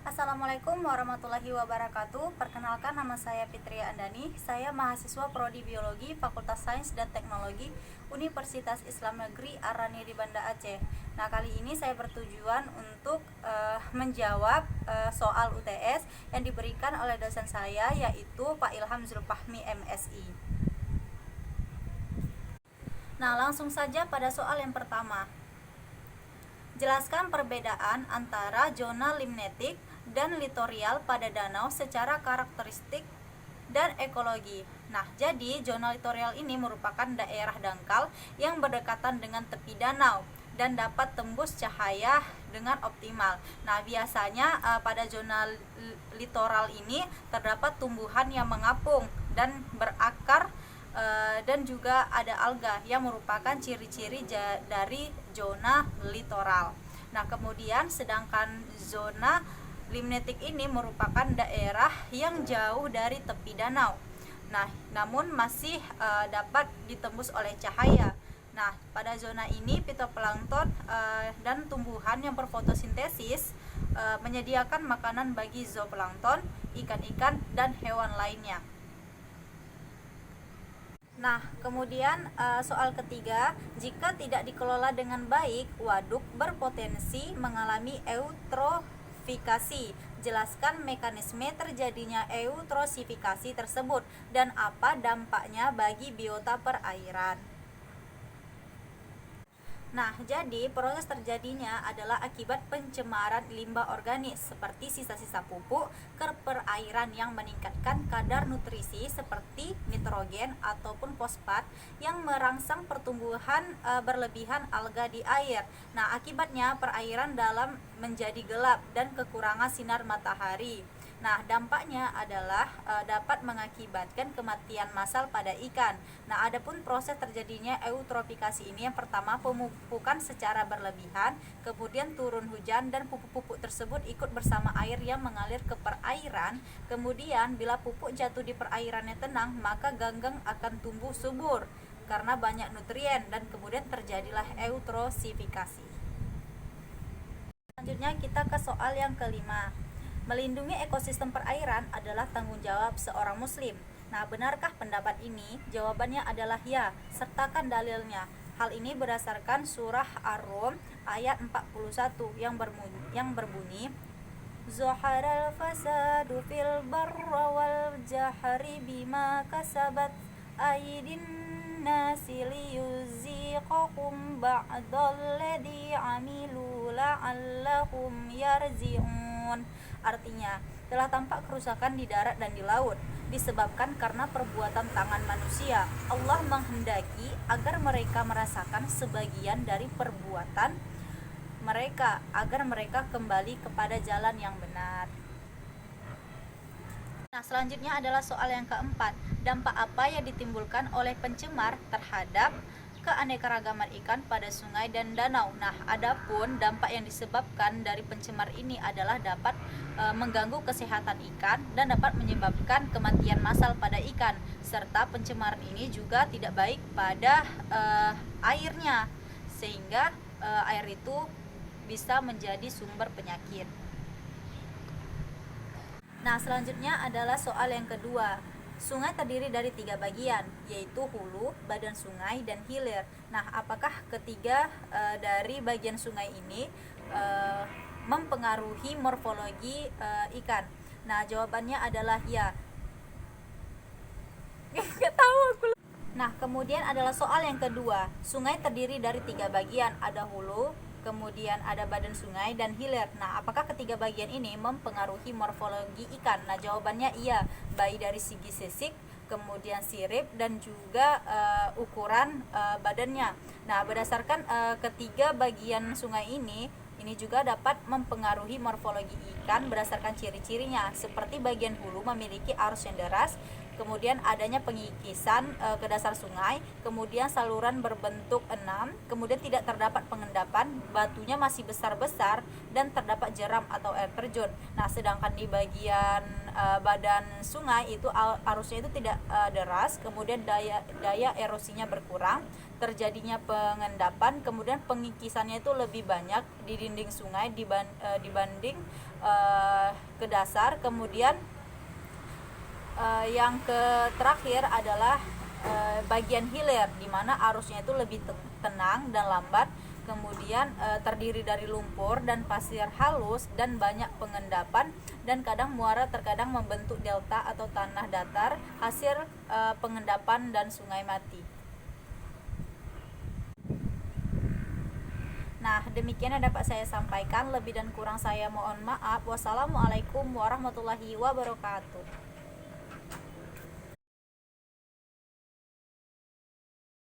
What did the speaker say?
Assalamualaikum warahmatullahi wabarakatuh. Perkenalkan, nama saya Fitri Andani. Saya mahasiswa Prodi Biologi Fakultas Sains dan Teknologi Universitas Islam Negeri Arani di Banda Aceh. Nah, kali ini saya bertujuan untuk menjawab soal UTS yang diberikan oleh dosen saya, yaitu Pak Ilham Zulfahmi MSI. Nah, langsung saja pada soal yang pertama. Jelaskan perbedaan antara zona limnetik dan litorial pada danau secara karakteristik dan ekologi. Nah, jadi zona litorial ini merupakan daerah dangkal yang berdekatan dengan tepi danau dan dapat tembus cahaya dengan optimal. Nah, biasanya pada zona litoral ini terdapat tumbuhan yang mengapung dan berakar, dan juga ada alga yang merupakan ciri-ciri dari zona litoral. Nah, kemudian sedangkan zona limnetik ini merupakan daerah yang jauh dari tepi danau. Nah, namun masih dapat ditembus oleh cahaya. Nah, pada zona ini fitoplankton dan tumbuhan yang berfotosintesis menyediakan makanan bagi zooplankton, ikan-ikan, dan hewan lainnya. Nah, kemudian soal ketiga, jika tidak dikelola dengan baik, waduk berpotensi mengalami eutrofikasi. Jelaskan mekanisme terjadinya eutrosifikasi tersebut dan apa dampaknya bagi biota perairan. Nah, jadi proses terjadinya adalah akibat pencemaran limbah organik seperti sisa-sisa pupuk ke perairan yang meningkatkan kadar nutrisi seperti nitrogen ataupun fosfat yang merangsang pertumbuhan berlebihan alga di air. Nah, akibatnya perairan dalam menjadi gelap dan kekurangan sinar matahari. Nah, dampaknya adalah dapat mengakibatkan kematian massal pada ikan. Nah, adapun proses terjadinya eutrofikasi ini, yang pertama pemupukan secara berlebihan, kemudian turun hujan dan pupuk-pupuk tersebut ikut bersama air yang mengalir ke perairan. Kemudian bila pupuk jatuh di perairan yang tenang, maka ganggang akan tumbuh subur karena banyak nutrien dan kemudian terjadilah eutrosifikasi. Selanjutnya kita ke soal yang kelima. Melindungi ekosistem perairan adalah tanggung jawab seorang muslim. Nah, benarkah pendapat ini? Jawabannya adalah ya, sertakan dalilnya. Hal ini berdasarkan surah Ar-Rum ayat 41 yang berbunyi Zaharal fasadu fil barra wal jahri bima kasabat aydin nasi liyuziqakum ba'dalladzi amilu la'allahum yarji'un. Artinya, telah tampak kerusakan di darat dan di laut disebabkan karena perbuatan tangan manusia. Allah menghendaki agar mereka merasakan sebagian dari perbuatan mereka agar mereka kembali kepada jalan yang benar. Nah, selanjutnya adalah soal yang keempat. Dampak apa yang ditimbulkan oleh pencemar terhadap keanekaragaman ikan pada sungai dan danau. Nah, adapun dampak yang disebabkan dari pencemar ini adalah dapat mengganggu kesehatan ikan dan dapat menyebabkan kematian massal pada ikan, serta pencemaran ini juga tidak baik pada airnya, sehingga air itu bisa menjadi sumber penyakit. Nah, selanjutnya adalah soal yang kedua. Sungai terdiri dari 3 bagian, yaitu hulu, badan sungai, dan hilir. Nah, apakah ketiga dari bagian sungai ini mempengaruhi morfologi ikan? Nah, jawabannya adalah ya. Gak tahu aku. Nah, kemudian adalah soal yang kedua. Sungai terdiri dari 3 bagian, ada hulu, kemudian ada badan sungai, dan hilir. Nah, apakah ketiga bagian ini mempengaruhi morfologi ikan? Nah, jawabannya iya, baik dari segi sisik, kemudian sirip, dan juga ukuran badannya. Nah, berdasarkan ketiga bagian sungai ini juga dapat mempengaruhi morfologi ikan berdasarkan ciri-cirinya, seperti bagian hulu memiliki arus yang deras, kemudian adanya pengikisan ke dasar sungai, kemudian saluran berbentuk 6, kemudian tidak terdapat pengendapan, batunya masih besar-besar, dan terdapat jeram atau air terjun. Nah, sedangkan di bagian badan sungai itu arusnya itu tidak deras, kemudian daya erosinya berkurang, terjadinya pengendapan, kemudian pengikisannya itu lebih banyak di dinding sungai dibanding ke dasar. Kemudian yang terakhir adalah bagian hilir, di mana arusnya itu lebih tenang dan lambat, kemudian terdiri dari lumpur dan pasir halus dan banyak pengendapan, dan kadang muara terkadang membentuk delta atau tanah datar hasil pengendapan dan sungai mati. Nah, demikian yang dapat saya sampaikan. Lebih dan kurang saya mohon maaf. Wassalamualaikum warahmatullahi wabarakatuh.